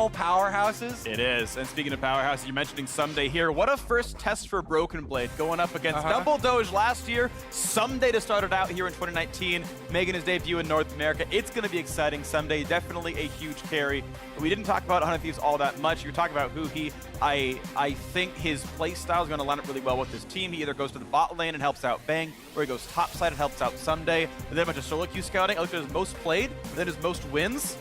all powerhouses. It is. And speaking of powerhouses, you're mentioning Someday here. What a first test for Broken Blade, going up against Double Doge last year. Someday to start it out here in 2019, making his debut in North America. It's going to be exciting. Someday, definitely a huge carry. We didn't talk about Hunter Thieves all that much. You're talking about who he, I think his play style is going to line up really well with his team. He either goes to the bot lane and helps out Bang, or he goes top side and helps out Someday. And then a bunch of solo queue scouting. I looked at his most played, and then his most wins.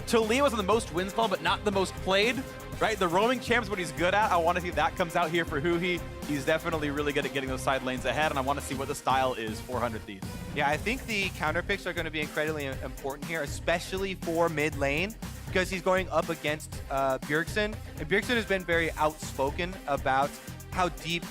Talia was on the most wins column, but not the most played, right? The roaming champ's what he's good at. I want to see that comes out here for Huhi. He's definitely really good at getting those side lanes ahead, and I want to see what the style is for 100 Thieves. Yeah, I think the counter picks are going to be incredibly important here, especially for mid lane, because he's going up against Bjergsen, and Bjergsen has been very outspoken about how deep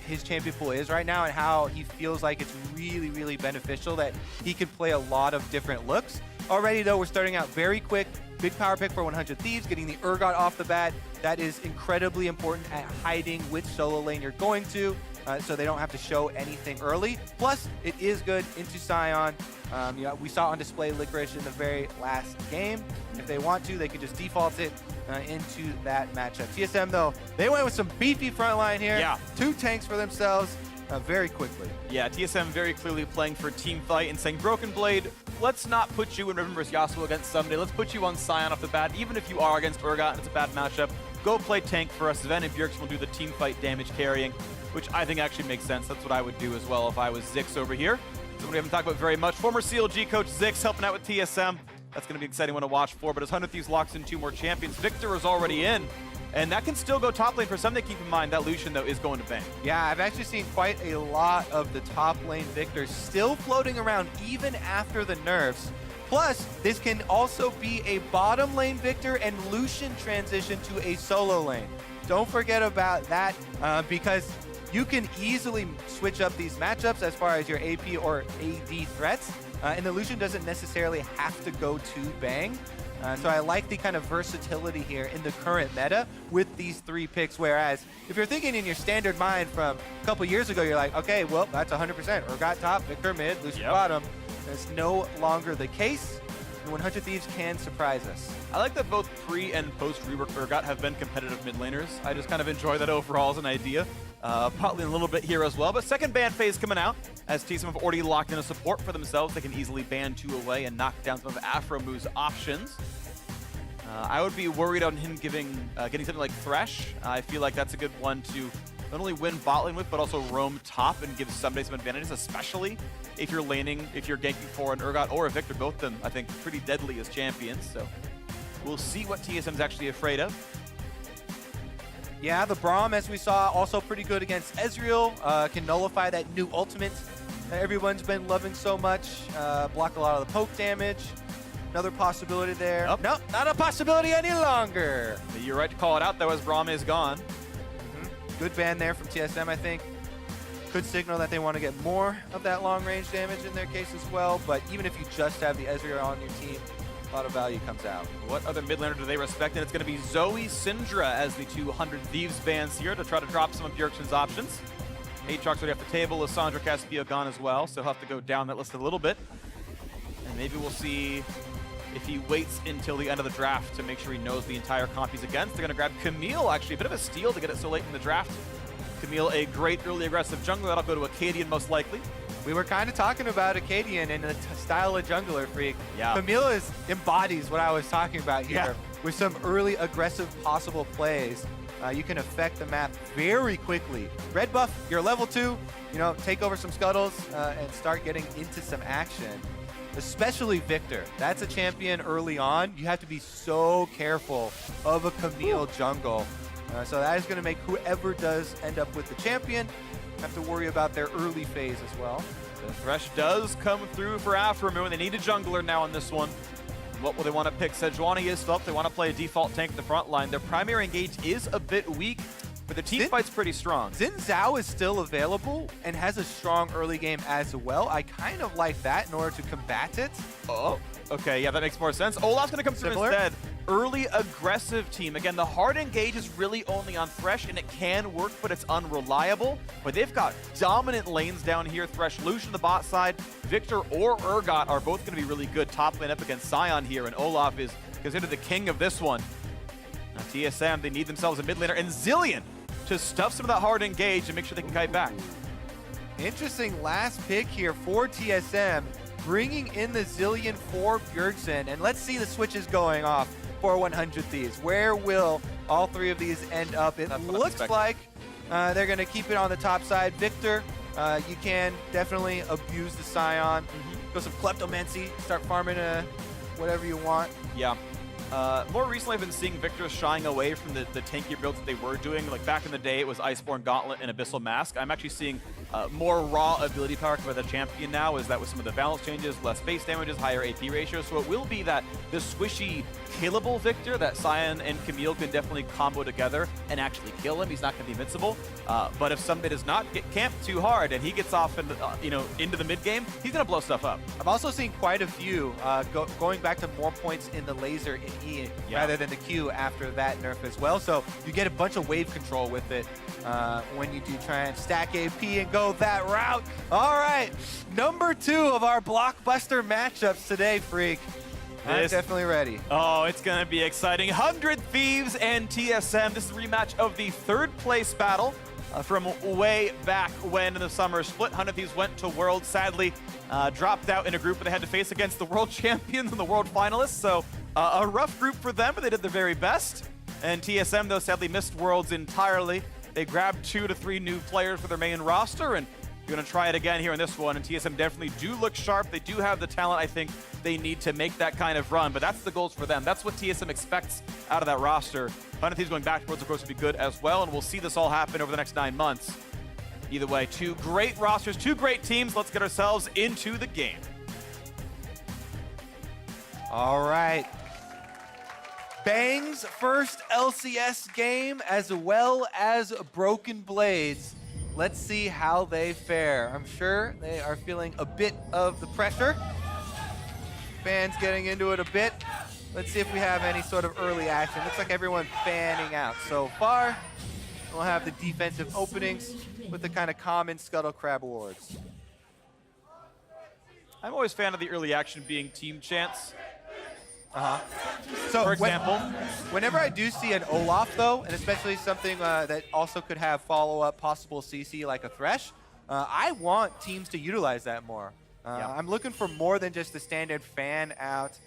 his champion pool is right now and how he feels like it's really, really beneficial that he can play a lot of different looks. Already, though, we're starting out very quick. Big power pick for 100 Thieves, getting the Urgot off the bat. That is incredibly important at hiding which solo lane you're going to, so they don't have to show anything early. Plus, it is good into Sion. You know, we saw on display Licorice in the very last game. If they want to, they could just default it into that matchup. TSM, though, they went with some beefy front line here. Yeah. 2 tanks for themselves very quickly. Yeah, TSM very clearly playing for team fight and saying, Broken Blade, let's not put you in Riven vs. Yasuo against Someday. Let's put you on Sion off the bat. Even if you are against Urgot and it's a bad matchup, go play tank for us. Ven and Bjergsen will do the team fight damage carrying, which I think actually makes sense. That's what I would do as well if I was Zix over here. Someone we haven't talked about very much. Former CLG coach Zix helping out with TSM. That's going to be an exciting one to watch for. But as 100 Thieves locks in 2 more champions, Victor is already in. And that can still go top lane for some. They keep in mind that Lucian, though, is going to Bang. Yeah, I've actually seen quite a lot of the top lane Victors still floating around even after the nerfs. Plus, this can also be a bottom lane Victor and Lucian transition to a solo lane. Don't forget about that because you can easily switch up these matchups as far as your AP or AD threats. And the Lucian doesn't necessarily have to go to Bang. So I like the kind of versatility here in the current meta with these 3 picks, whereas if you're thinking in your standard mind from a couple years ago, you're like, okay, well, that's 100%. Urgot top, Victor mid, Lucian bottom. That's no longer the case, and 100 Thieves can surprise us. I like that both pre and post rework Urgot have been competitive mid laners. I just kind of enjoy that overall as an idea. Partly a little bit here as well, but second ban phase coming out as TSM have already locked in a support for themselves. They can easily ban 2 away and knock down some of Afromu's options. I would be worried on him getting something like Thresh. I feel like that's a good one to not only win bot lane with, but also roam top and give Someday some advantages, especially if you're laning, if you're ganking for an Urgot or a Victor. Both of them, I think, pretty deadly as champions. So we'll see what TSM's actually afraid of. Yeah, the Braum, as we saw, also pretty good against Ezreal. Can nullify that new ultimate that everyone's been loving so much. Block a lot of the poke damage. Another possibility there. Oh. Nope, not a possibility any longer. You're right to call it out, though, as Braum is gone. Good ban there from TSM, I think. Could signal that they want to get more of that long-range damage in their case as well. But even if you just have the Ezreal on your team, a lot of value comes out. What other mid laner do they respect? And it's going to be Zoe Syndra as the 200 Thieves bans here to try to drop some of Bjergsen's options. Aatrox already off the table. Lissandra Caspio gone as well, so he'll have to go down that list a little bit. And maybe we'll see if he waits until the end of the draft to make sure he knows the entire comp he's against. They're going to grab Camille, actually. A bit of a steal to get it so late in the draft. Camille, a great early aggressive jungler. That'll go to Acadian most likely. We were kind of talking about Acadian and the style of jungler freak. Yeah. Camille embodies what I was talking about here. With some early aggressive possible plays. You can affect the map very quickly. Red buff, you're level 2, you know, take over some scuttles and start getting into some action. Especially Victor. That's a champion early on. You have to be so careful of a Camille jungle. So that is going to make whoever does end up with the champion have to worry about their early phase as well. The Thresh does come through for Afromu, and they need a jungler now on this one. What will they want to pick? Sejuani is up. They want to play a default tank in the front line. Their primary engage is a bit weak, but the team fight's pretty strong. Xin Zhao is still available and has a strong early game as well. I kind of like that in order to combat it. Oh, okay, yeah, that makes more sense. Olaf's going to come through instead. Early aggressive team. Again, the hard engage is really only on Thresh, and it can work, but it's unreliable. But they've got dominant lanes down here. Thresh, Lucian the bot side, Victor or Urgot are both going to be really good top lane up against Sion here, and Olaf is considered the king of this one. TSM, they need themselves a mid laner, and Zillion to stuff some of that hard engage and make sure they can kite back. Interesting last pick here for TSM, bringing in the Zillion for Bjergsen. And let's see the switches going off for 100 Thieves. Where will all three of these end up? It looks like they're going to keep it on the top side. Victor, you can definitely abuse the Scion. Go some Kleptomancy, start farming whatever you want. Yeah. More recently, I've been seeing Victor shying away from the tankier builds that they were doing. Like back in the day, it was Iceborne Gauntlet and Abyssal Mask. I'm actually seeing more raw ability power by the champion now. Is that with some of the balance changes, less base damages, higher AP ratio. So it will be that the squishy, killable Victor that Scion and Camille can definitely combo together and actually kill him. He's not going to be invincible. But if somebody does not get camped too hard and he gets off into the mid game, he's going to blow stuff up. I've also seen quite a few going back to more points in the laser in E rather than the Q after that nerf as well. So you get a bunch of wave control with it when you do try and stack AP and go that route. All right, number 2 of our blockbuster matchups today, Freak. I'm definitely ready. Oh, it's going to be exciting. 100 Thieves and TSM. This is a rematch of the 3rd place battle from way back when in the summer split. 100 Thieves went to Worlds, sadly dropped out in a group where they had to face against the world champions and the world finalists. So a rough group for them, but they did their very best. And TSM, though, sadly missed Worlds entirely. They grabbed 2 to 3 new players for their main roster, and you're going to try it again here in this one. And TSM definitely do look sharp. They do have the talent, I think, they need to make that kind of run, but that's the goals for them. That's what TSM expects out of that roster. 100 Thieves going back towards, of course, would be good as well, and we'll see this all happen over the next 9 months. Either way, 2 great rosters, 2 great teams. Let's get ourselves into the game. All right. Bang's first LCS game as well as Broken Blades. Let's see how they fare. I'm sure they are feeling a bit of the pressure. Fans getting into it a bit. Let's see if we have any sort of early action. Looks like everyone fanning out so far. We'll have the defensive openings with the kind of common Scuttle Crab awards. I'm always a fan of the early action being team chants. So for example, whenever I do see an Olaf, though, and especially something that also could have follow-up possible CC like a Thresh, I want teams to utilize that more. I'm looking for more than just the standard fan out,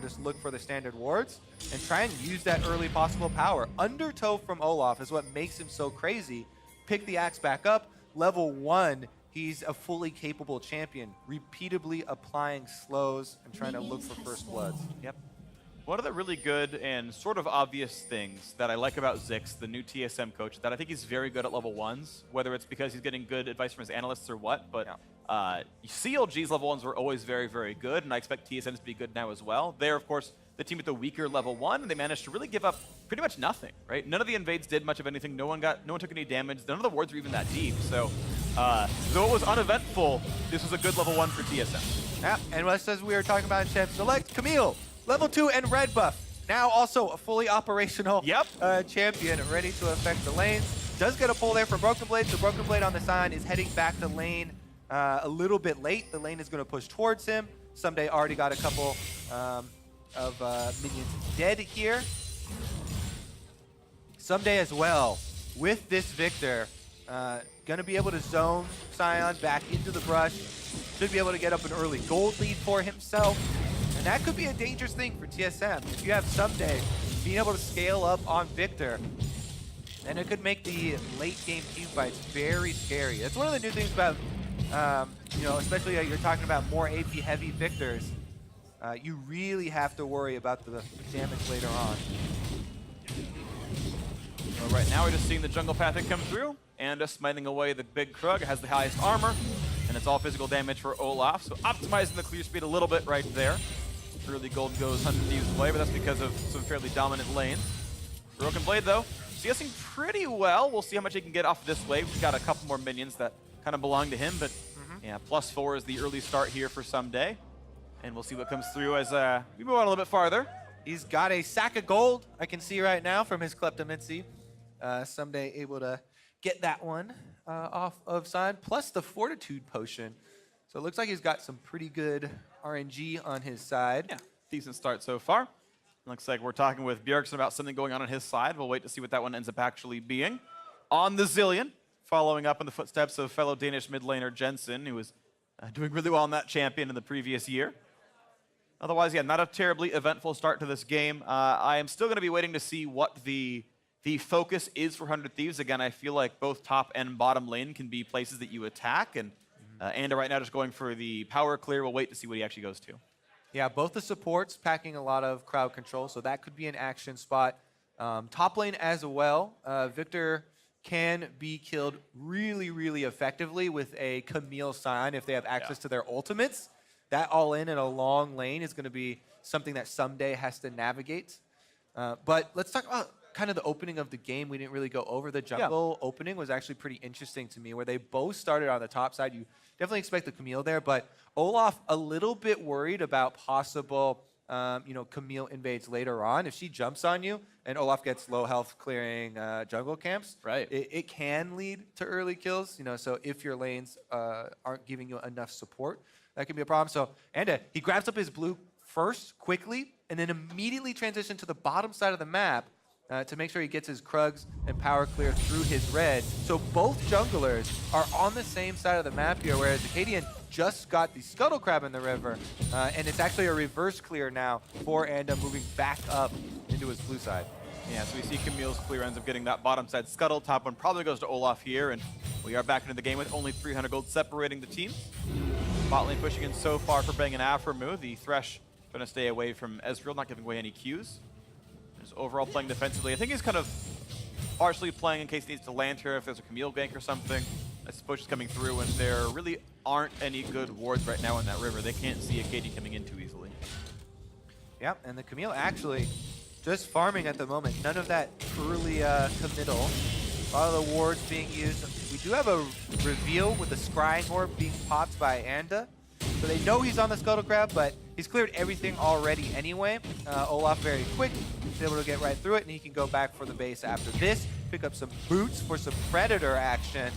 just look for the standard wards and try and use that early possible power. Undertow from Olaf is what makes him so crazy. Pick the axe back up, level 1. He's a fully capable champion, repeatedly applying slows and trying to look for first bloods. Yep. One of the really good and sort of obvious things that I like about Zix, the new TSM coach, that I think he's very good at level 1s, whether it's because he's getting good advice from his analysts or what, but CLG's level 1s were always very, very good, and I expect TSM to be good now as well. They're, of course, the team with the weaker level 1, and they managed to really give up pretty much nothing, right? None of the invades did much of anything. No one took any damage. None of the wards were even that deep. So, though it was uneventful, this was a good level 1 for TSM. Yeah, and just as we were talking about in Champ Select, Camille, level 2 and red buff. Now also a fully operational champion, ready to affect the lanes. Does get a pull there from Broken Blade, so Broken Blade on the sign is heading back to lane a little bit late. The lane is going to push towards him. Someday already got a couple of minions dead here. Someday as well, with this Victor, gonna be able to zone Scion back into the brush. Should be able to get up an early gold lead for himself. And that could be a dangerous thing for TSM. If you have Someday being able to scale up on Victor, then it could make the late game team fights very scary. That's one of the new things about, especially you're talking about more AP heavy Victors. You really have to worry about the damage later on. So right now we're just seeing the jungle pathing come through, and smiting away the big Krug. Has the highest armor, and it's all physical damage for Olaf. So optimizing the clear speed a little bit right there. Early gold goes 100 Thieves' way, but that's because of some fairly dominant lanes. Broken Blade, though, CSing pretty well. We'll see how much he can get off this wave. We've got a couple more minions that kind of belong to him, but yeah, +4 is the early start here for Someday. And we'll see what comes through as we move on a little bit farther. He's got a sack of gold, I can see right now, from his Kleptomancy. Someday able to get that one off of side, plus the Fortitude Potion. So it looks like he's got some pretty good RNG on his side. Yeah, decent start so far. Looks like we're talking with Bjergsen about something going on his side. We'll wait to see what that one ends up actually being. On the Zillion, following up in the footsteps of fellow Danish mid laner Jensen, who was doing really well on that champion in the previous year. Otherwise, yeah, not a terribly eventful start to this game. I am still going to be waiting to see what the focus is for 100 Thieves. Again, I feel like both top and bottom lane can be places that you attack, and Anda right now just going for the power clear. We'll wait to see what he actually goes to. Yeah, both the supports packing a lot of crowd control, so that could be an action spot. Top lane as well. Victor can be killed really, really effectively with a Camille Sign if they have access to their ultimates. That all in a long lane is going to be something that Someday has to navigate. But let's talk about kind of the opening of the game. We didn't really go over. The jungle opening was actually pretty interesting to me, where they both started on the top side. You definitely expect the Camille there, but Olaf a little bit worried about possible, Camille invades later on. If she jumps on you and Olaf gets low health clearing jungle camps, right, it can lead to early kills. So if your lanes aren't giving you enough support, that can be a problem. So Anda, he grabs up his blue first quickly, and then immediately transitions to the bottom side of the map to make sure he gets his Krugs and power clear through his red. So both junglers are on the same side of the map here, whereas Acadian just got the Scuttle Crab in the river, and it's actually a reverse clear now for Anda moving back up into his blue side. Yeah, so we see Camille's clear ends up getting that bottom side Scuttle. Top one probably goes to Olaf here, and we are back into the game with only 300 gold separating the teams. Bot lane pushing in so far for Bang and Aframu. The Thresh trying to stay away from Ezreal, not giving away any Qs. Just overall playing defensively. I think he's kind of partially playing in case he needs to land here if there's a Camille gank or something. I suppose she's coming through, and there really aren't any good wards right now in that river. They can't see Acadian coming in too easily. Yeah, and the Camille actually just farming at the moment. None of that early committal. A lot of the wards being used. We do have a reveal with the Scrying Orb being popped by Anda. So they know he's on the Scuttle Crab, but he's cleared everything already anyway. Olaf very quick. He's able to get right through it, and he can go back for the base after this. Pick up some boots for some Predator action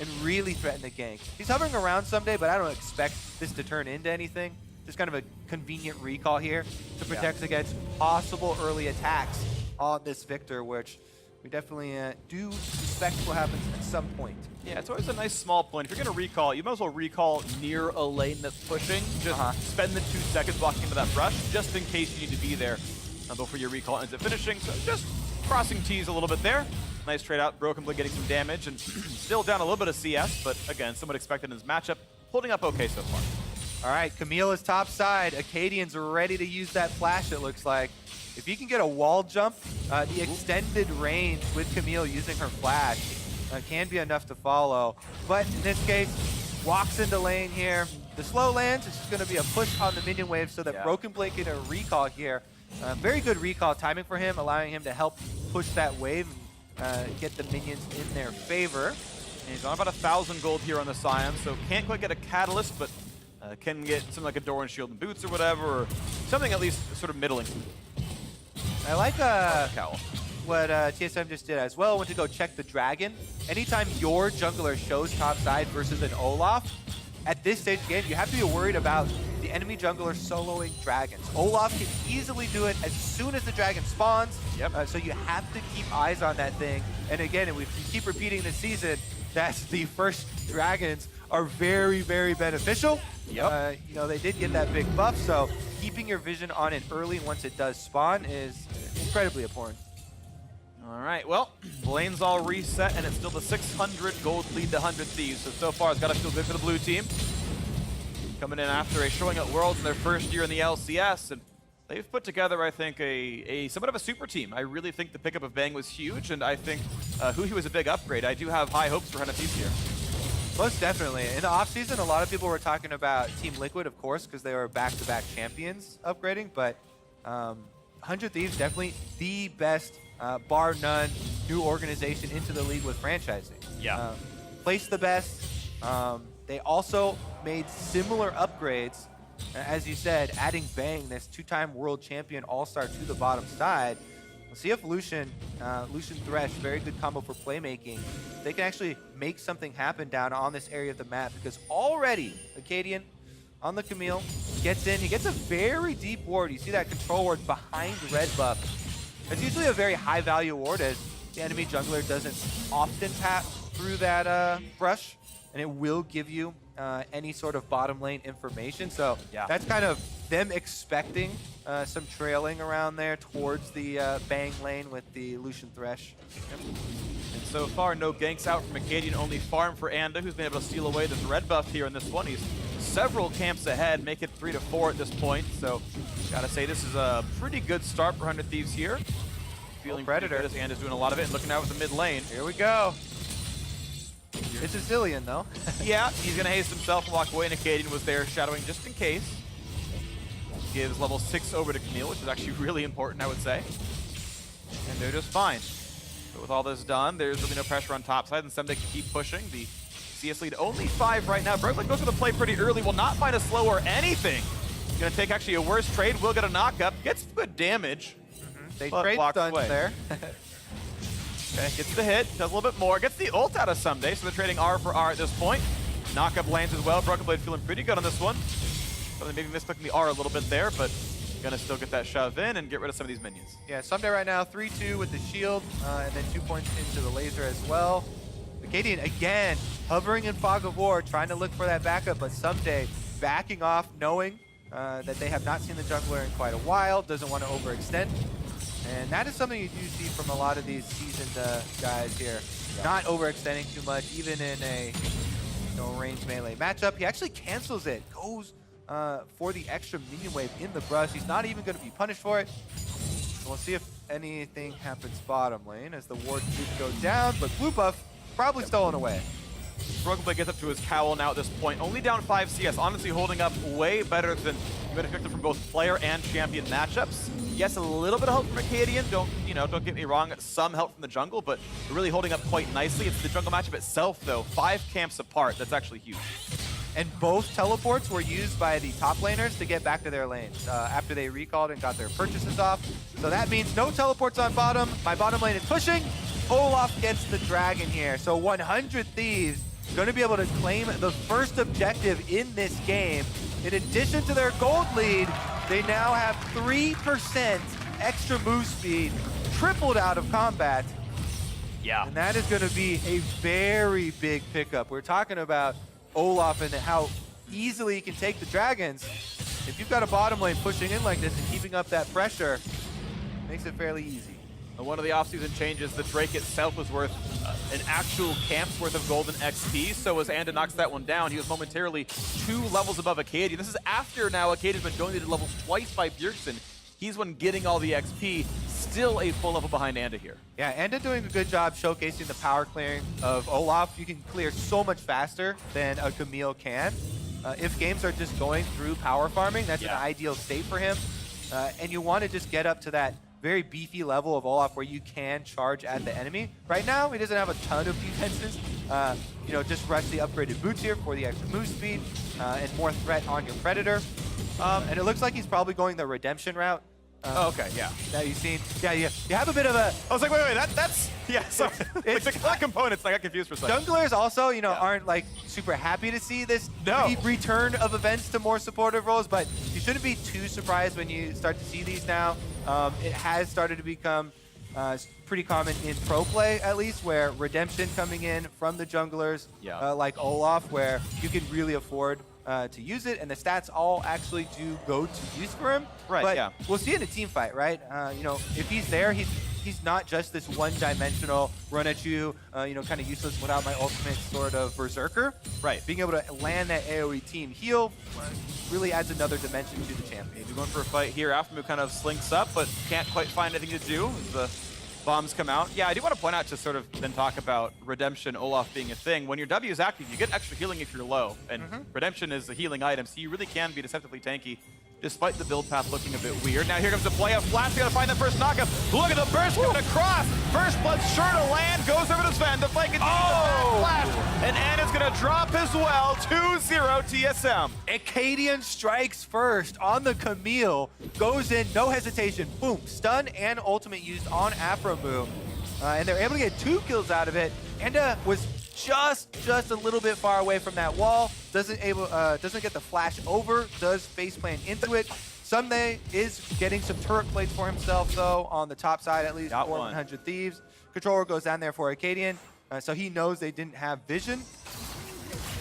and really threaten the gank. He's hovering around Someday, but I don't expect this to turn into anything. Just kind of a convenient recall here to protect against possible early attacks on this Victor, which we definitely do suspect will happen at some point. Yeah, it's always a nice small point. If you're going to recall, you might as well recall near a lane that's pushing. Just spend the 2 seconds walking into that brush, just in case you need to be there before your recall ends up finishing. So just crossing T's a little bit there. Nice trade out. Broken Blade getting some damage, and still down a little bit of CS, but again, somewhat expected in his matchup. Holding up okay so far. All right, Camille is top side. Acadian's ready to use that flash, it looks like. If you can get a wall jump, the extended range with Camille using her flash can be enough to follow. But in this case, walks into lane here. The slow lands, it's just going to be a push on the minion wave so that Broken Blade get a recall here. Very good recall timing for him, allowing him to help push that wave and get the minions in their favor. And he's on about 1,000 gold here on the Scion, so can't quite get a Catalyst, but can get something like a Door and Shield and Boots or whatever, or something at least sort of middling. I like what TSM just did as well. Went to go check the dragon. Anytime your jungler shows top side versus an Olaf, at this stage of the game, you have to be worried about the enemy jungler soloing dragons. Olaf can easily do it as soon as the dragon spawns, so you have to keep eyes on that thing. And again, we keep repeating this season that the first dragons are very, very beneficial. They did get that big buff, so keeping your vision on it early once it does spawn is incredibly important. All right, well, lane's all reset, and it's still the 600 gold lead to 100 Thieves. So far, it's got to feel good for the blue team. Coming in after showing at Worlds in their first year in the LCS, and they've put together, I think, a somewhat of a super team. I really think the pickup of Bang was huge, and I think Huhi was a big upgrade. I do have high hopes for 100 Thieves here. Most definitely. In the offseason, a lot of people were talking about Team Liquid, of course, because they were back-to-back champions upgrading, but 100 Thieves definitely the best, bar none, new organization into the league with franchising. Placed the best. They also made similar upgrades, as you said, adding Bang, this 2-time world champion all-star, to the bottom side. We'll see if Lucian Thresh, very good combo for playmaking, they can actually make something happen down on this area of the map, because already Acadian on the Camille, gets in. He gets a very deep ward. You see that control ward behind red buff. It's usually a very high value ward as the enemy jungler doesn't often tap through that brush, and it will give you any sort of bottom lane information. So that's kind of them expecting some trailing around there towards the Bang lane with the Lucian Thresh. And so far, no ganks out from Acadian, only farm for Anda, who's been able to steal away this red buff here in this one. He's several camps ahead, make it 3 to 4 at this point. So, gotta say, this is a pretty good start for 100 Thieves here. Feeling Predator as Anda's doing a lot of it and looking out with the mid lane. Here we go. It's a Zillion, though. Yeah, he's gonna haste himself and walk away, and Acadian was there shadowing just in case. Gives level 6 over to Camille, which is actually really important, I would say. And they're just fine. But with all this done, there's really no pressure on top side, and Someday can keep pushing. The CS lead only 5 right now. Brooklyn goes for the play pretty early, will not find a slow or anything. Gonna take actually a worse trade, will get a knock-up, gets good damage. They trade stuns there. Okay, gets the hit, does a little bit more, gets the ult out of Someday, so they're trading R for R at this point. Knock-up lands as well. Broken Blade feeling pretty good on this one. So they maybe misclicking the R a little bit there, but gonna still get that shove in and get rid of some of these minions. Yeah, Someday right now 3-2 with the shield, and then 2 points into the laser as well. Acadian again hovering in Fog of War, trying to look for that backup, but Someday backing off, knowing that they have not seen the jungler in quite a while, doesn't want to overextend. And that is something you do see from a lot of these seasoned guys here. Not overextending too much, even in a range melee matchup. He actually cancels it, goes for the extra minion wave in the brush. He's not even going to be punished for it. So we'll see if anything happens bottom lane as the ward did go down, but blue buff probably stolen away. Broken Blade gets up to his cowl now at this point. Only down 5 CS, honestly holding up way better than you would have expected from both player and champion matchups. Yes, a little bit of help from Acadian, don't get me wrong, some help from the jungle, but really holding up quite nicely. It's the jungle matchup itself though, 5 camps apart, that's actually huge. And both teleports were used by the top laners to get back to their lanes after they recalled and got their purchases off. So that means no teleports on bottom. My bottom lane is pushing. Olaf gets the dragon here. So 100 Thieves going to be able to claim the first objective in this game. In addition to their gold lead, they now have 3% extra move speed, tripled out of combat. Yeah. And that is going to be a very big pickup. We're talking about Olaf and how easily he can take the dragons. If you've got a bottom lane pushing in like this and keeping up that pressure, makes it fairly easy. One of the off-season changes, the Drake itself was worth an actual camp's worth of golden XP, so as Anda knocks that one down, he was momentarily 2 levels above Acadian. This is after now Acadian's been going to levels twice by Bjergsen. He's one getting all the XP, still a full level behind Anda here. Yeah, Anda doing a good job showcasing the power clearing of Olaf. You can clear so much faster than a Camille can. If games are just going through power farming, that's an ideal state for him. And you want to just get up to that very beefy level of Olaf where you can charge at the enemy. Right now, he doesn't have a ton of defenses. Just rush the upgraded boots here for the extra move speed and more threat on your Predator. And it looks like he's probably going the redemption route. Okay, yeah. That you've seen. Yeah, you have a bit of a... I was like, wait, that's... Yeah, sorry. It's like the components, I got confused for a second. Junglers also, aren't like super happy to see this return of events to more supportive roles, but you shouldn't be too surprised when you start to see these now. It has started to become pretty common in pro play, at least, where redemption coming in from the junglers, like Olaf, where you can really afford to use it, and the stats all actually do go to use for him. Right, but we'll see in a team fight, right? If he's there, he's not just this one-dimensional run at you, kind of useless without my ultimate sort of berserker. Right. Being able to land that AoE team heal really adds another dimension to the champion. Maybe going for a fight here. Alphamu kind of slinks up, but can't quite find anything to do as the bombs come out. Yeah, I do want to point out to sort of then talk about Redemption, Olaf being a thing. When your W is active, you get extra healing if you're low, and Redemption is a healing item, so you really can be deceptively tanky, despite the build path looking a bit weird. Now here comes the play of Flash, gotta find that first knockup. Look at the burst coming across. First blood sure to land, goes over to Sven. The fight continues to back Flash, and Anna's gonna drop as well. 2-0 TSM. Acadian strikes first on the Camille, goes in, no hesitation, boom, stun and ultimate used on Afromu. And they're able to get 2 kills out of it. Anda was just a little bit far away from that wall. Doesn't get the flash over. Does faceplant into it. Someday is getting some turret plates for himself though on the top side at least. Got for one. 100 Thieves. Controller goes down there for Arcadian, so he knows they didn't have vision.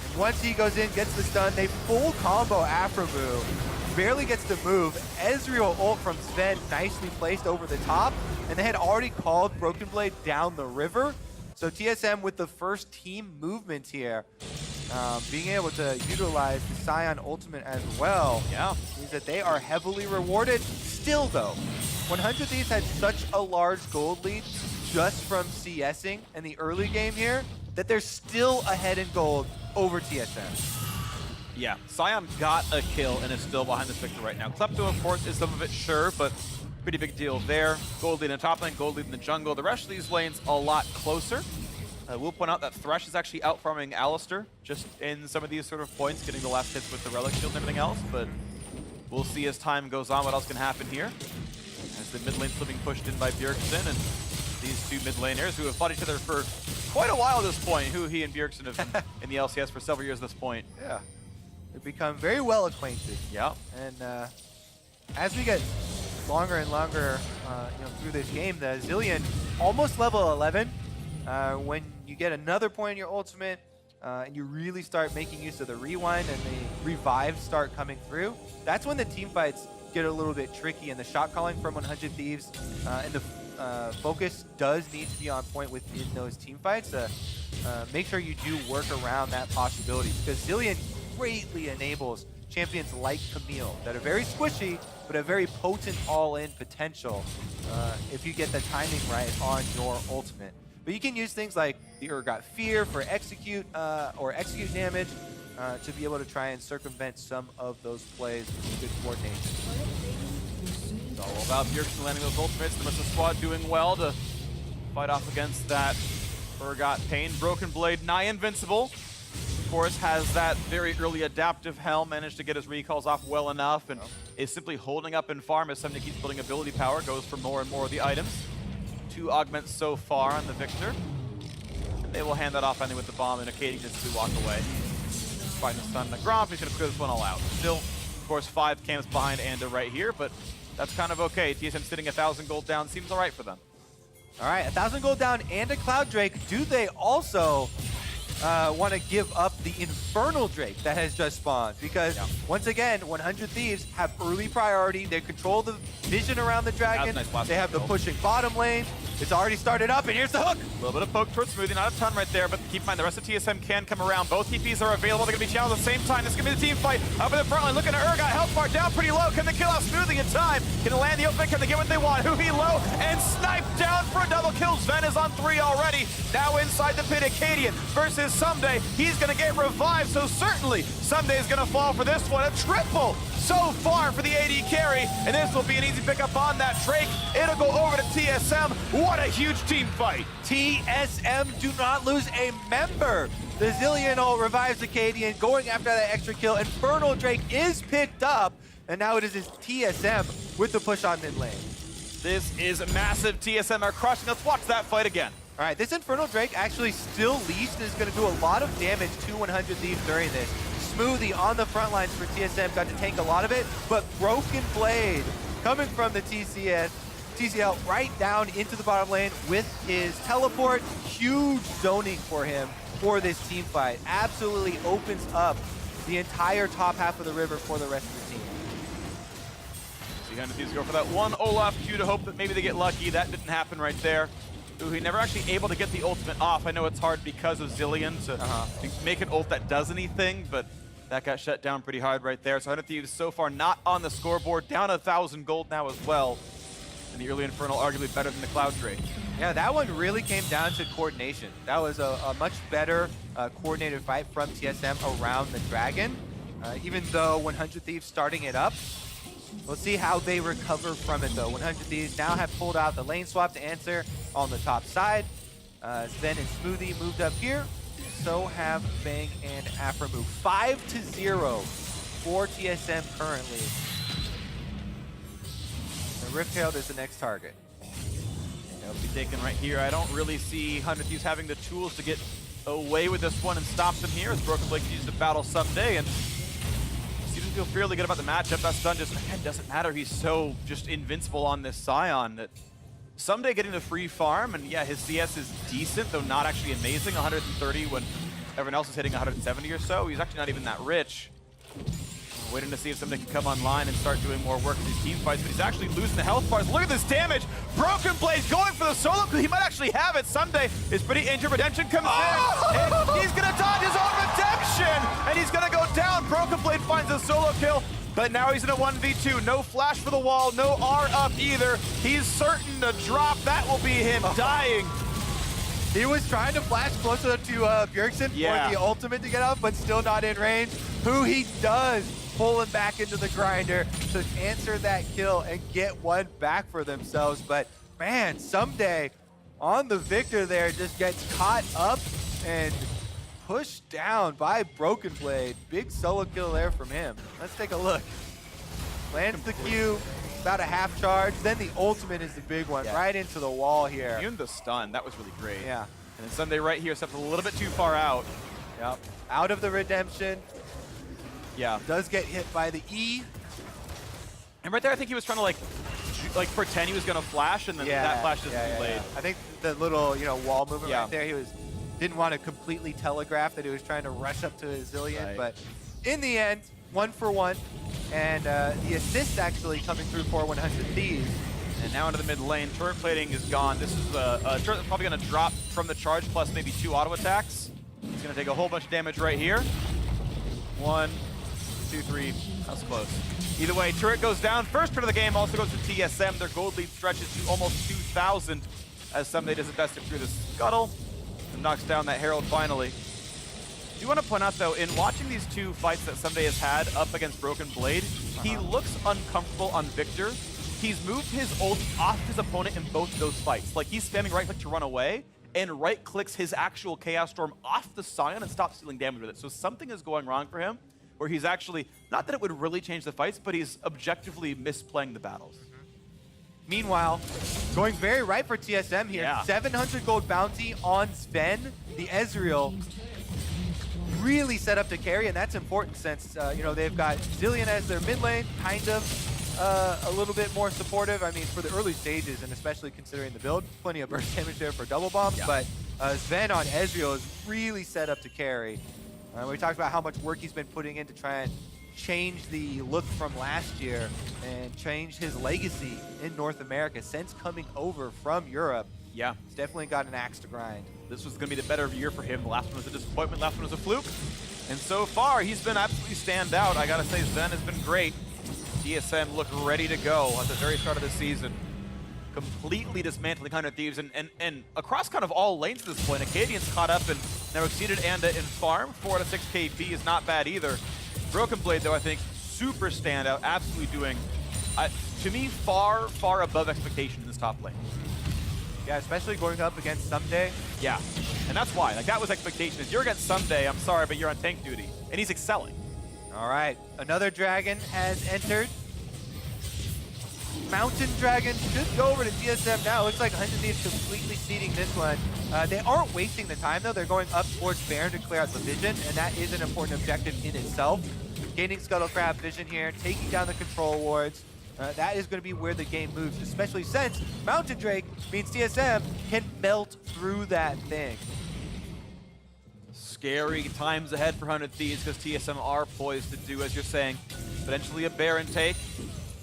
And once he goes in, gets the stun, they full combo Afromu. Barely gets to move. Ezreal ult from Sven nicely placed over the top, and they had already called Broken Blade down the river. So TSM with the first team movement here, being able to utilize the Scion ultimate as well, means that they are heavily rewarded. Still though, 100 Thieves had such a large gold lead just from CSing in the early game here that they're still ahead in gold over TSM. Yeah, Scion got a kill and is still behind this victor right now. Klepto, of course, is some of it, sure, but pretty big deal there. Gold lead in the top lane, gold lead in the jungle. The rest of these lanes a lot closer. We'll point out that Thresh is actually out farming Alistar just in some of these sort of points, getting the last hits with the relic shield and everything else, but we'll see as time goes on what else can happen here. As the mid lane's still being pushed in by Bjergsen, and these two mid laners who have fought each other for quite a while at this point. He and Bjergsen have been in the LCS for several years at this point. Yeah. They've become very well acquainted. Yeah. And as we get longer and longer through this game, the Zillion almost level 11. When you get another point in your ultimate and you really start making use of the rewind and the revives start coming through, that's when the team fights get a little bit tricky, and the shot calling from 100 Thieves and the focus does need to be on point within those team fights. Make sure you do work around that possibility, because Zillion greatly enables champions like Camille that are very squishy but a very potent all-in potential if you get the timing right on your ultimate. But you can use things like the Urgot Fear for execute or execute damage to be able to try and circumvent some of those plays with good coordination. It's all about Bjergsen landing those ultimates. The Missa squad doing well to fight off against that Urgot Pain. Broken Blade, nigh invincible. Of course, has that very early adaptive helm, managed to get his recalls off well enough, and is simply holding up in farm as somebody keeps building ability power, goes for more and more of the items. 2 augments so far on the Victor. And they will hand that off finally with the bomb, and Arcadian can simply walk away. Fighting the stun on the Gromp, he's going to clear this one all out. Still, of course, 5 camps behind Anda right here, but that's kind of okay. TSM sitting 1,000 gold down, seems all right for them. All right, 1,000 gold down and a Cloud Drake. Do they also want to give up the Infernal Drake that has just spawned? Because once again, 100 Thieves have early priority. They control the vision around the dragon. Nice, they have the pushing bottom lane. It's already started up, and here's the hook. A little bit of poke towards Smoothie, not a ton right there, but keep in mind the rest of TSM can come around. Both TPs are available. They're going to be challenged at the same time. This is going to be the team fight up in the front line. Looking at Urgot, health bar down pretty low. Can they kill out Smoothie in time? Can they land the open? Can they get what they want? Huhi low and sniped down for a double kill. Sven is on 3 already. Now inside the pit, Arcadian versus Someday. He's going to get revived, so certainly Someday is going to fall for this one. A triple so far for the AD carry, and this will be an easy pickup on that Drake. It'll go over to TSM. What a huge team fight. TSM do not lose a member. The Zillion ult revives Arcadian, going after that extra kill. Infernal Drake is picked up, and now it is his TSM with the push on mid lane. This is massive. TSM are crushing. Let's watch that fight again. All right, this Infernal Drake actually still leashed and is going to do a lot of damage to 100 Thieves during this. Smoothie on the front lines for TSM, got to tank a lot of it, but Broken Blade coming from the TCL right down into the bottom lane with his teleport. Huge zoning for him for this team fight. Absolutely opens up the entire top half of the river for the rest of the team. So 100 Thieves go for that one Olaf Q to hope that maybe they get lucky. That didn't happen right there. He never actually able to get the ultimate off. I know it's hard because of Zillion to make an ult that does anything, but that got shut down pretty hard right there. So 100 Thieves so far not on the scoreboard, down 1,000 gold now as well. And the early Infernal arguably better than the Cloud Drake. Yeah, that one really came down to coordination. That was a much better coordinated fight from TSM around the dragon. Even though 100 Thieves starting it up, we'll see how they recover from it though. 100 Thieves now have pulled out the lane swap to answer on the top side. Sven and Smoothie moved up here. So have Bang and Afromu. 5-0 for TSM currently. The Rift-Tailed is the next target. That'll be taken right here. I don't really see 100 Thieves having the tools to get away with this one and stops him here as Broken Blade continues to battle Someday, and seems to feel fairly good about the matchup. That stun just, again, doesn't matter. He's so just invincible on this Scion that Someday getting the free farm, and yeah, his CS is decent, though not actually amazing. 130 when everyone else is hitting 170 or so. He's actually not even that rich. Waiting to see if somebody can come online and start doing more work in these team fights, but he's actually losing the health bars. Look at this damage! Broken Blade's going for the solo, because he might actually have it. Someday is pretty injured. Redemption comes in, and he's gonna dodge his own redemption, and he's gonna go down. Broken Blade finds a solo kill, but now he's in a 1v2. No flash for the wall, no R up either. He's certain to drop. That will be him dying. He was trying to flash closer to Bjergsen for the ultimate to get up, but still not in range. Who he does pull him back into the grinder to answer that kill and get one back for themselves. But man, Someday on the victor there just gets caught up and pushed down by Broken Blade. Big solo kill there from him. Let's take a look. Lands the Q, about a half charge. Then the ultimate is the big one, right into the wall here. Even the stun, that was really great. Yeah. And then Someday right here steps a little bit too far out. Yep. Out of the redemption. Yeah. Does get hit by the E. And right there, I think he was trying to like pretend he was gonna flash, and then that flash just delayed. I think the little wall movement right there, he didn't want to completely telegraph that he was trying to rush up to his Zillion, but in the end, 1 for 1, and the assist actually coming through for 100 Thieves. And now into the mid lane, turret plating is gone. This is a turret that's probably gonna drop from the charge plus maybe 2 auto attacks. He's gonna take a whole bunch of damage right here. 1, 2, 3, that's close. Either way, turret goes down. First turret of the game also goes to TSM. Their gold lead stretches to almost 2,000 as Someday does his best to clear the scuttle and knocks down that Herald finally. I do want to point out, though, in watching these two fights that Someday has had up against Broken Blade, he looks uncomfortable on Victor. He's moved his ult off his opponent in both of those fights. Like, he's spamming right click to run away, and right clicks his actual Chaos Storm off the Scion and stops dealing damage with it. So something is going wrong for him, where he's actually, not that it would really change the fights, but he's objectively misplaying the battles. Meanwhile, going very right for TSM here. 700 gold bounty on Sven, the Ezreal. Really set up to carry, and that's important since, they've got Zillion as their mid lane, kind of a little bit more supportive. I mean, for the early stages, and especially considering the build, plenty of burst damage there for double bombs, but Sven on Ezreal is really set up to carry. We talked about how much work he's been putting in to try and change the look from last year and change his legacy in North America since coming over from Europe. Yeah. He's definitely got an axe to grind. This was going to be the better year for him. The last one was a disappointment, last one was a fluke. And so far, he's been absolutely stand out. I got to say, Sven has been great. TSM looked ready to go at the very start of the season. Completely dismantling 100 Thieves, and across kind of all lanes at this point. Acadian's caught up and now exceeded Anda in farm. 4 out of 6 KP is not bad either. Broken Blade, though, I think, super standout, absolutely doing, to me, far, far above expectation in this top lane. Yeah, especially going up against Someday. Yeah, and that's why. Like, that was expectation. If you're against Someday, I'm sorry, but you're on tank duty. And he's excelling. All right, another dragon has entered. Mountain Dragon should go over to TSM now. Looks like 100 Thieves completely seeding this one. They aren't wasting the time, though. They're going up towards Baron to clear out the vision, and that is an important objective in itself. Gaining Scuttle Crab vision here, taking down the control wards. That is going to be where the game moves, especially since Mountain Drake means TSM can melt through that thing. Scary times ahead for 100 Thieves because TSM are poised to do, as you're saying, potentially a Baron take,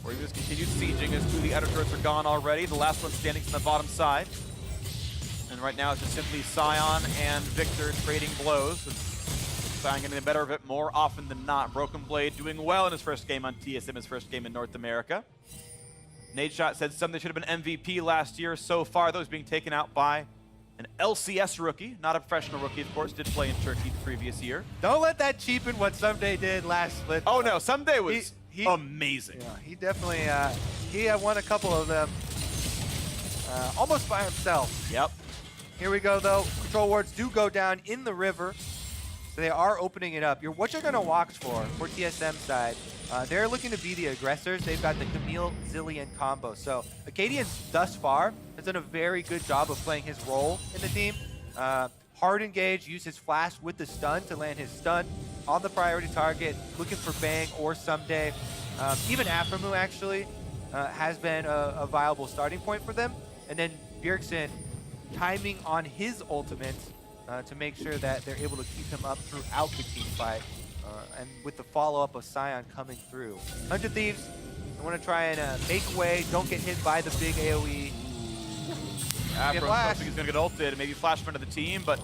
or even just continued sieging as 2 of the outer turrets are gone already. The last one standing from the bottom side. And right now it's just simply Scion and Victor trading blows. Scion getting the better of it more often than not. Broken Blade doing well in his first game on TSM, his first game in North America. Nadeshot said something should have been MVP last year. So far, those being taken out by an LCS rookie, not a professional rookie, of course, did play in Turkey the previous year. Don't let that cheapen what Someday did last split. Oh no, Someday was amazing. Yeah, he definitely, he had won a couple of them almost by himself. Yep. Here we go, though. Control wards do go down in the river, so they are opening it up. What you're going to watch for TSM side, they're looking to be the aggressors. They've got the Camille Zillion combo. So Acadian, thus far, has done a very good job of playing his role in the team. hard engage, use his flash with the stun to land his stun on the priority target, looking for Bang or Someday. Even Aframu actually has been a viable starting point for them. And then Bjergsen timing on his ultimate to make sure that they're able to keep him up throughout the team fight. And with the follow-up of Sion coming through. 100 Thieves, I want to try and make away, don't get hit by the big AoE. Aframu looks like he's going to get ulted and maybe flash him into the team, but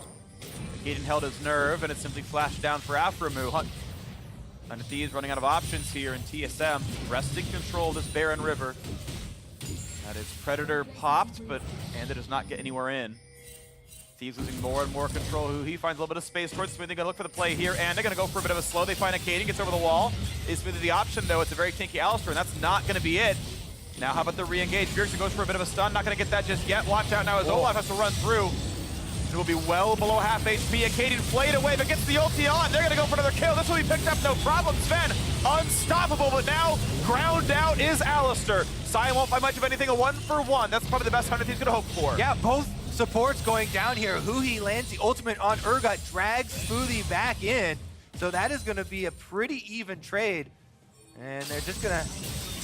Gaiden held his nerve and it simply flashed down for Aframu. 100 Thieves running out of options here in TSM, wresting control of this Baron River. That is Predator popped, but Anda does not get anywhere in. Thieves losing more and more control. He finds a little bit of space towards Smoothie. Gonna look for the play here. Anda gonna go for a bit of a slow. They find a Kaden, gets over the wall. Is Smoothie the option though? It's a very tanky Alistar, and that's not gonna be it. Now how about the re-engage? Bjergsen goes for a bit of a stun. Not gonna get that just yet. Watch out now as Olaf has to run through. It will be well below half HP. Kaden flayed away, but gets the ulti on. They're gonna go for another kill. This will be picked up, no problem. Sven, unstoppable, but now ground out is Alistar. Sion won't find much of anything, a 1-for-1. That's probably the best 100 he's gonna hope for. Yeah, both supports going down here. Huhi lands the ultimate on Urgot, drags Smoothie back in. So that is gonna be a pretty even trade. And they're just gonna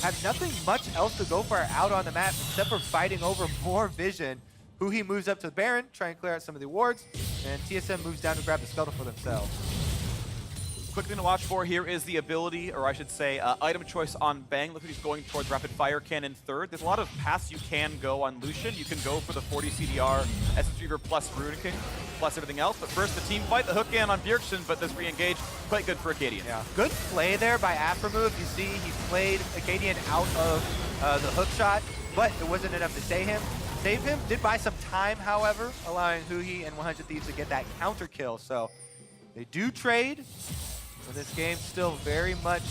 have nothing much else to go for out on the map except for fighting over more vision. Huhi moves up to the Baron, try and clear out some of the wards, and TSM moves down to grab the Skeletal for themselves. Quick thing to watch for here is the ability, or I should say, item choice on Bang. Look like he's going towards Rapid Fire Cannon third. There's a lot of paths you can go on Lucian. You can go for the 40 CDR, Essence Reaver plus Runic, plus everything else. But first, the team fight, the hook in on Bjergsen, but this re-engage, quite good for Acadian. Yeah, good play there by Aframu. If you see, he played Acadian out of the hook shot, but it wasn't enough to save him. Did buy some time, however, allowing Huhi and 100 Thieves to get that counter kill. So they do trade. So this game's still very much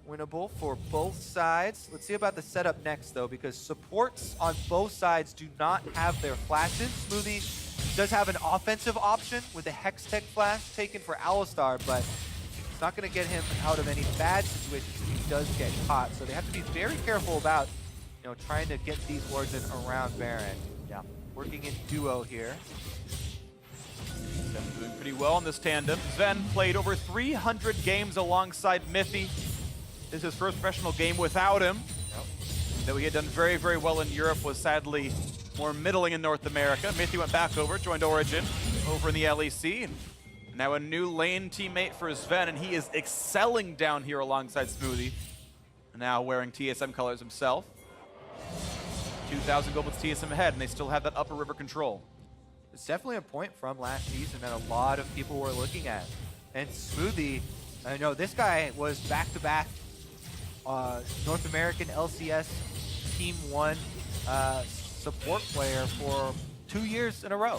winnable for both sides. Let's see about the setup next, though, because supports on both sides do not have their flashes. Smoothie does have an offensive option with a Hextech flash taken for Alistar, but it's not going to get him out of any bad situations if he does get caught. So they have to be very careful about, you know, trying to get these wards in around Baron. Yeah, working in duo here. Doing pretty well in this tandem. Sven played over 300 games alongside Mithy. This is his first professional game without him. Yep. Though he had done very, very well in Europe, was sadly more middling in North America. Mithy went back over, joined Origin over in the LEC. And now a new lane teammate for Sven, and he is excelling down here alongside Smoothie. Now wearing TSM colors himself. 2,000 gold with TSM ahead, and they still have that upper river control. It's definitely a point from last season that a lot of people were looking at. And Smoothie, I know this guy was back-to-back North American LCS Team 1 support player for 2 years in a row.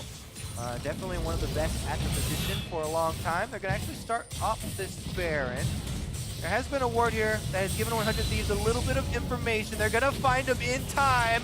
Definitely one of the best at the position for a long time. They're going to actually start off this Baron. There has been a ward here that has given 100 Thieves a little bit of information. They're going to find him in time.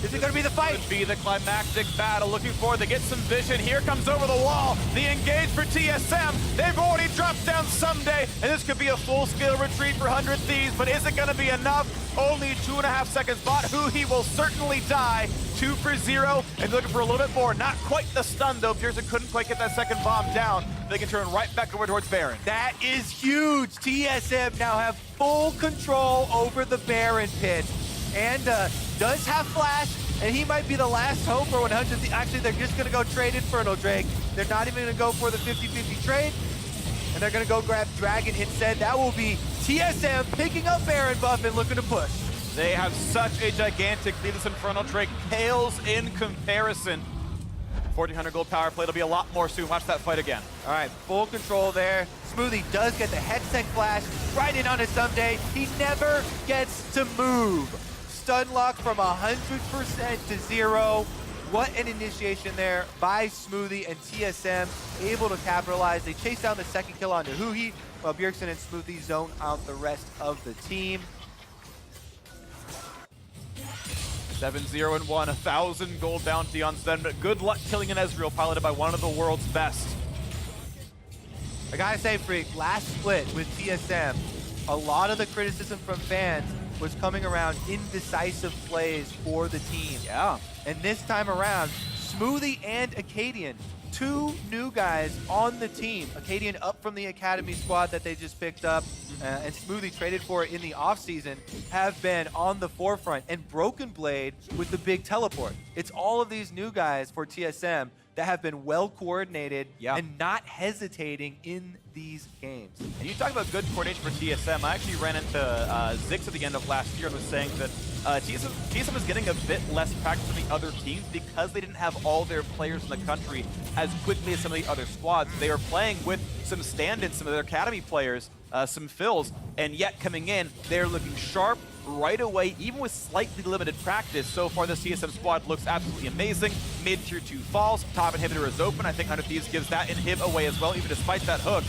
Is it going to be the fight? Could be the climactic battle. Looking forward, they get some vision. Here comes over the wall. The engage for TSM. They've already dropped down Someday, and this could be a full-scale retreat for 100 Thieves, but is it going to be enough? Only 2.5 seconds bot. He will certainly die. 2 for 0, and looking for a little bit more. Not quite the stun, though. Bjergsen couldn't quite get that second bomb down. They can turn right back over towards Baron. That is huge. TSM now have full control over the Baron pit. And does have flash, and he might be the last hope for 100. Actually, they're just going to go trade Infernal Drake. They're not even going to go for the 50-50 trade, and they're going to go grab Dragon instead. That will be TSM picking up Baron buff and looking to push. They have such a gigantic lead. This Infernal Drake pales in comparison. 1,400 gold power play. It'll be a lot more soon. Watch that fight again. All right, full control there. Smoothie does get the Hextech flash right in on his Someday. He never gets to move. Stun lock from 100% to 0. What an initiation there by Smoothie and TSM, able to capitalize. They chase down the second kill onto Huhi, while Bjergsen and Smoothie zone out the rest of the team. 7-0-1, 1,000 gold bounty on Sven, but good luck killing an Ezreal piloted by one of the world's best. I gotta say, Freak, last split with TSM, a lot of the criticism from fans was coming around indecisive plays for the team. Yeah. And this time around, Smoothie and Acadian, two new guys on the team. Acadian up from the academy squad that they just picked up, and Smoothie traded for in the offseason, have been on the forefront. And Broken Blade with the big teleport. It's all of these new guys for TSM that have been well coordinated and not hesitating in these games. And you talk about good coordination for TSM. I actually ran into Zix at the end of last year and was saying that TSM is getting a bit less practice than the other teams because they didn't have all their players in the country as quickly as some of the other squads. They are playing with some stand-ins, some of their academy players, some fills, and yet coming in, they're looking sharp right away, even with slightly limited practice. So far, the TSM squad looks absolutely amazing. Mid tier 2 falls, top inhibitor is open. I think 100 Thieves gives that inhib away as well, even despite that hook.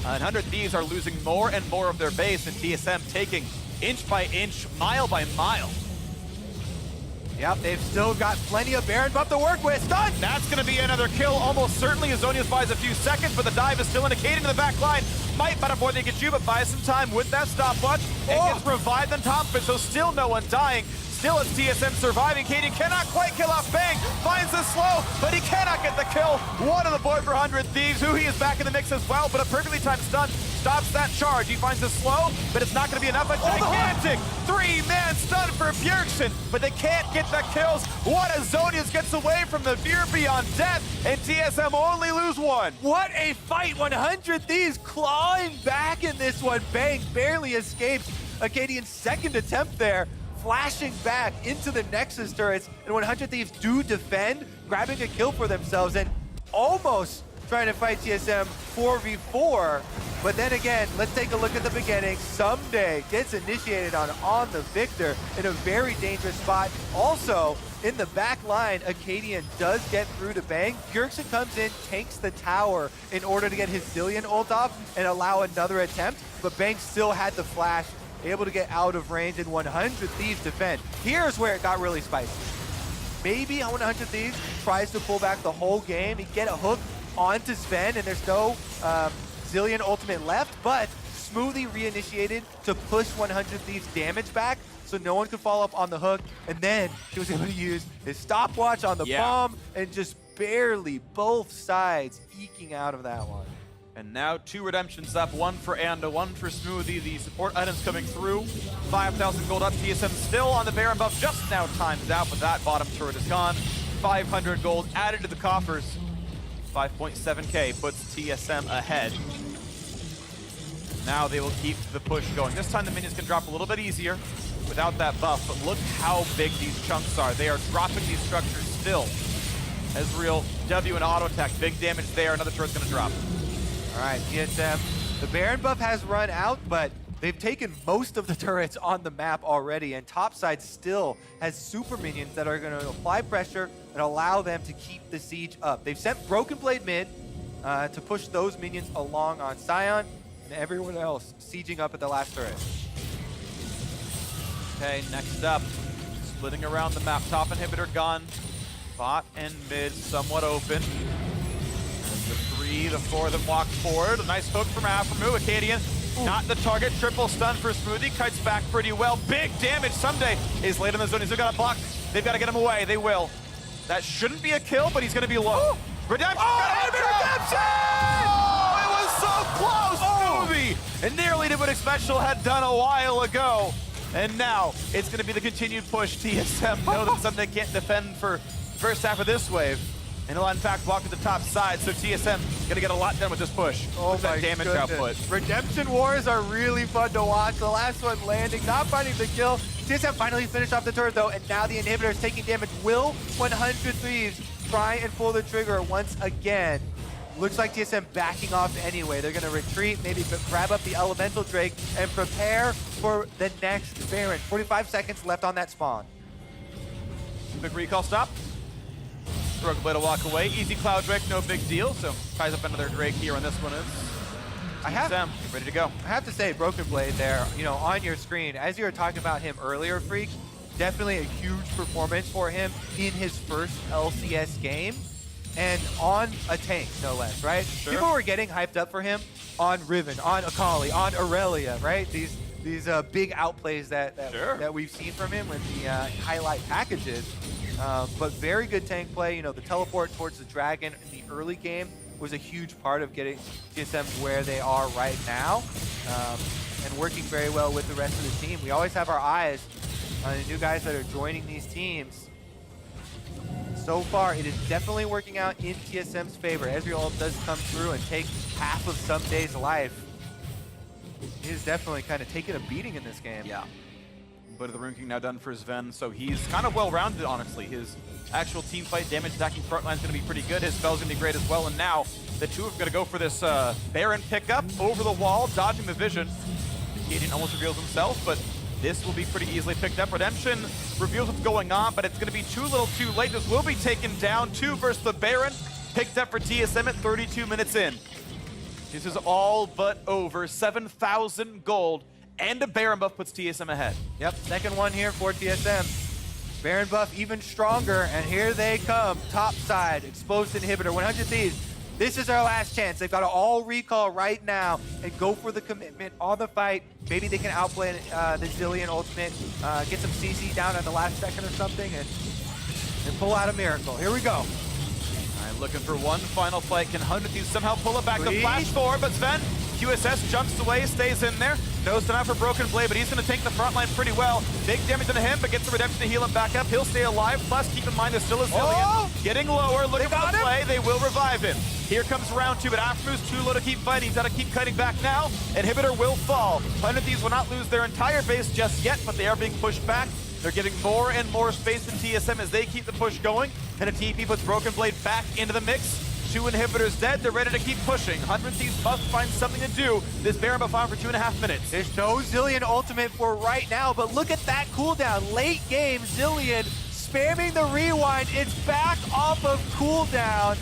And 100 Thieves are losing more and more of their base, and TSM taking inch by inch, mile by mile. Yep, they've still got plenty of Baron buff to work with. Stun! That's going to be another kill, almost certainly. Azonius buys a few seconds, but the dive is still indicating to the back line. Might better more than he can do, but buys some time with that stopwatch. And gets revived on top of it, so still no one dying. Still it's TSM surviving. Katie cannot quite kill off Bang. Finds the slow, but he cannot get the kill. One on the board for 100 Thieves, who he is back in the mix as well, but a perfectly timed stun stops that charge. He finds the slow, but it's not going to be enough. A gigantic three-man stun for Bjergsen, but they can't get the kills. What as Zonius gets away from the Veer beyond death, and TSM only lose one. What a fight! 100 Thieves clawing back in this one. Bang barely escapes Acadian's second attempt there, flashing back into the Nexus turrets, and 100 Thieves do defend, grabbing a kill for themselves and almost trying to fight TSM 4v4. But then again, let's take a look at the beginning. Someday gets initiated on the Victor in a very dangerous spot. Also, in the back line, Acadian does get through to Bang. Bjergsen comes in, takes the tower in order to get his Zillion ult off and allow another attempt, but Bang still had the flash, able to get out of range, and 100 Thieves defend. Here's where it got really spicy. Maybe 100 Thieves tries to pull back the whole game. He get a hook onto Sven, and there's no Zillion ultimate left, but Smoothie reinitiated to push 100 Thieves damage back so no one could follow up on the hook, and then he was able to use his stopwatch on the bomb and just barely both sides eking out of that one. And now 2 redemptions up, one for Anda, one for Smoothie. The support items coming through. 5,000 gold up. TSM still on the Baron buff, just now times out, but that bottom turret is gone. 500 gold added to the coffers. 5.7k puts TSM ahead. Now they will keep the push going. This time the minions can drop a little bit easier without that buff, but look how big these chunks are. They are dropping these structures still. Ezreal, W and auto attack, big damage there. Another turret's gonna drop. All right, TSM, the Baron buff has run out, but they've taken most of the turrets on the map already, and topside still has super minions that are going to apply pressure and allow them to keep the siege up. They've sent Broken Blade mid to push those minions along on Sion, and everyone else sieging up at the last turret. Okay, next up, splitting around the map. Top inhibitor gone. Bot and mid somewhat open. The 3, the 4 that walk forward. A nice hook from Aphromu. Acadian, not the target. Triple stun for Smoothie. Kites back pretty well. Big damage. Someday is late in the zone. He's got a block. They've got to get him away. They will. That shouldn't be a kill, but he's going to be low. Redemption! Redemption! Oh, it was so close, Smoothie! And nearly did what Special had done a while ago. And now it's going to be the continued push. TSM know that Someday can't defend for first half of this wave. And he'll in fact walk to the top side, so TSM gonna get a lot done with this push. Oh Look at that damage output. Redemption wars are really fun to watch. The last one landing, not finding the kill. TSM finally finished off the turret though, and now the inhibitor is taking damage. Will 100 Thieves try and pull the trigger once again? Looks like TSM backing off anyway. They're gonna retreat, maybe grab up the Elemental Drake, and prepare for the next Baron. 45 seconds left on that spawn. Quick recall stop. Broken Blade to walk away. Easy Cloud Drake, no big deal. So ties up another Drake here on this one is. TSM, ready to go. I have to say, Broken Blade there, you know, on your screen, as you were talking about him earlier, Freak, definitely a huge performance for him in his first LCS game, and on a tank, no less, right? Sure. People were getting hyped up for him on Riven, on Akali, on Aurelia, right? These big outplays that we've seen from him with the highlight packages. But very good tank play. You know, the teleport towards the dragon in the early game was a huge part of getting TSM where they are right now, and working very well with the rest of the team. We always have our eyes on the new guys that are joining these teams. So far, it is definitely working out in TSM's favor. Ezreal does come through and take half of Someday's life. He is definitely kind of taking a beating in this game. Yeah. But the Rune King now done for Sven, so he's kind of well-rounded, honestly. His actual team fight damage attacking front line is going to be pretty good. His spell's going to be great as well. And now the two are going to go for this Baron pickup over the wall, dodging the vision. Kaden almost reveals himself, but this will be pretty easily picked up. Redemption reveals what's going on, but it's going to be too little too late. This will be taken down. 2 versus the Baron, picked up for TSM at 32 minutes in. This is all but over. 7,000 gold, and a Baron buff puts TSM ahead. Yep, second one here for TSM. Baron buff even stronger, and here they come. Top side, exposed inhibitor, 100 Thieves. This is our last chance. They've got to all recall right now and go for the commitment on the fight. Maybe they can outplay the Zilean ultimate, get some CC down at the last second or something, and pull out a miracle. Here we go. All right, looking for one final fight. Can 100 Thieves somehow pull it back? The flash forward, but Sven, QSS jumps away, stays in there. Knows to not for Broken Blade, but he's going to take the front line pretty well. Big damage on him, but gets the Redemption to heal him back up. He'll stay alive. Plus, keep in mind, there's still a Zilean. Getting lower, looking for the play. They will revive him. Here comes round 2, but Aftermoon's too low to keep fighting. He's got to keep cutting back now. Inhibitor will fall. 100 Thieves will not lose their entire base just yet, but they are being pushed back. They're getting more and more space in TSM as they keep the push going. And a TP puts Broken Blade back into the mix. 2 inhibitors dead, they're ready to keep pushing. 100 Thieves must find something to do. This Baron buff on for 2.5 minutes. There's no Zilean ultimate for right now, but look at that cooldown. Late game, Zilean spamming the rewind. It's back off of cooldown.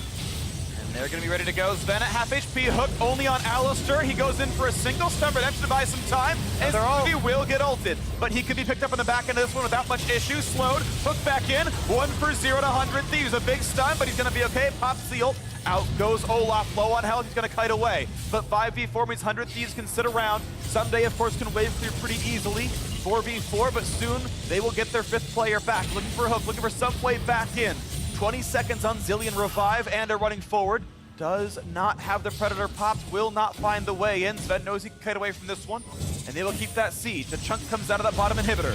They're going to be ready to go. Sven at half HP, hook only on Alistair. He goes in for a single stun redemption to buy some time, and he will get ulted. But he could be picked up on the back end of this one without much issue. Slowed, hook back in, 1 for 0 to 100 Thieves. A big stun, but he's going to be okay. Pops the ult. Out goes Olaf, low on health, he's going to kite away. But 5v4 means 100 Thieves can sit around. Someday, of course, can wave clear pretty easily. 4v4, but soon they will get their 5th player back. Looking for a hook, looking for some way back in. 20 seconds on Zilean revive, and are running forward. Does not have the Predator popped, will not find the way in. Sven knows he can kite away from this one, and they will keep that siege. The chunk comes out of that bottom inhibitor.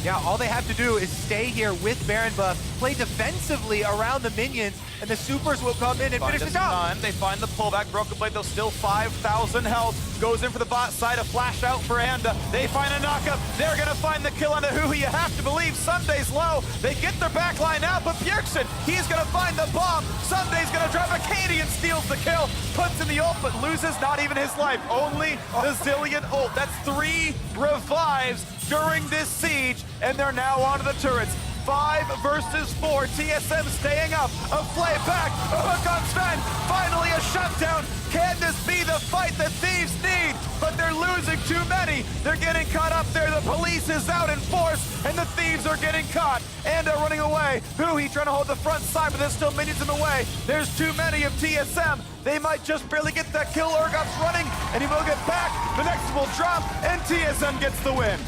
Yeah, all they have to do is stay here with Baron buff, play defensively around the minions, and the supers will come in and finish the job. They find the pullback. Broken Blade, though, still 5,000 health. Goes in for the bot side, a flash out for Anda. They find a knockup. They're going to find the kill on Ahuhi. You have to believe Sunday's low. They get their back line out, but Bjergsen, he's going to find the bomb. Sunday's going to drop a Katie and steals the kill. Puts in the ult, but loses not even his life. Only the Zilean ult. That's 3 revives during this siege, and they're now onto the turrets. 5 versus 4. TSM staying up. A play back. A hook on Sven. Finally a shutdown. Can this be the fight that Thieves need? But they're losing too many. They're getting caught up there. The police is out in force, and the Thieves are getting caught. And are running away. Huhi trying to hold the front side, but there's still minions in the way. There's too many of TSM. They might just barely get that kill. Urgot's running, and he will get back. The next will drop, and TSM gets the win.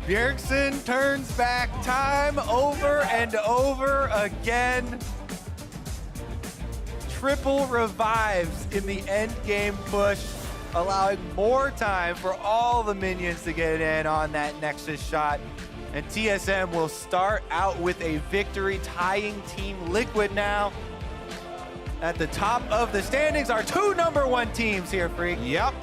Bjergsen turns back time over and over again. Triple revives in the end game push, allowing more time for all the minions to get in on that Nexus shot. And TSM will start out with a victory, tying Team Liquid now. At the top of the standings are 2 #1 teams here, Freak. Yep.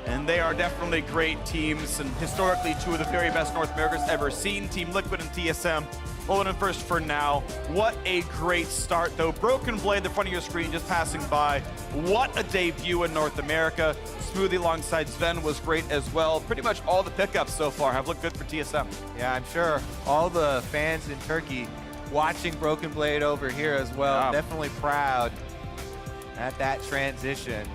And they are definitely great teams, and historically 2 of the very best North America's ever seen. Team Liquid and TSM holding in first for now. What a great start, though. Broken Blade, the front of your screen, just passing by. What a debut in North America. Smoothie alongside Sven was great as well. Pretty much all the pickups so far have looked good for TSM. Yeah, I'm sure all the fans in Turkey watching Broken Blade over here as well. Yeah. Definitely proud at that transition.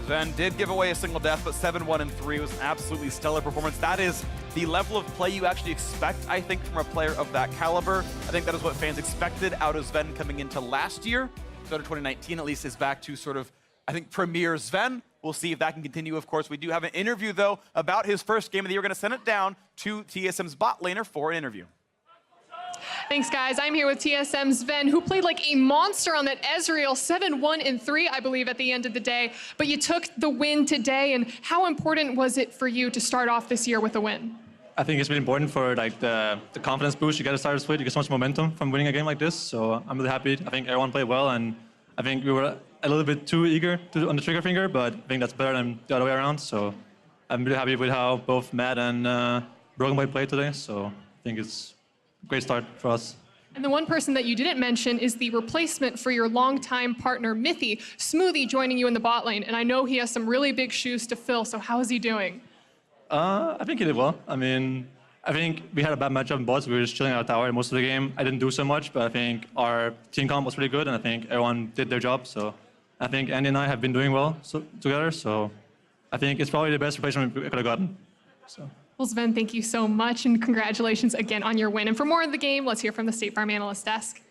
Sven did give away a single death, but 7-1 and 3 was an absolutely stellar performance. That is the level of play you actually expect, I think, from a player of that caliber. I think that is what fans expected out of Sven coming into last year. So 2019 at least is back to sort of, I think, premier Sven. We'll see if that can continue, of course. We do have an interview, though, about his first game of the year. We're going to send it down to TSM's bot laner for an interview. Thanks, guys. I'm here with TSM's Sven, who played like a monster on that Ezreal 7-1-3, I believe, at the end of the day. But you took the win today, and how important was it for you to start off this year with a win? I think it's really important for like the confidence boost you get to start with. You get so much momentum from winning a game like this. So I'm really happy. I think everyone played well, and I think we were a little bit too eager on the trigger finger, but I think that's better than the other way around. So I'm really happy with how both Matt and Broken Blade played today. So I think it's a great start for us. And the one person that you didn't mention is the replacement for your longtime partner, Mithy. Smoothie joining you in the bot lane, and I know he has some really big shoes to fill, so how is he doing? I think he did well. I mean, I think we had a bad matchup in bots. We were just chilling at our tower most of the game. I didn't do so much, but I think our team comp was really good, and I think everyone did their job. So I think Andy and I have been doing well together. So I think it's probably the best replacement we could have gotten. So. Well, Sven, thank you so much, and congratulations again on your win. And for more of the game, let's hear from the State Farm Analyst Desk.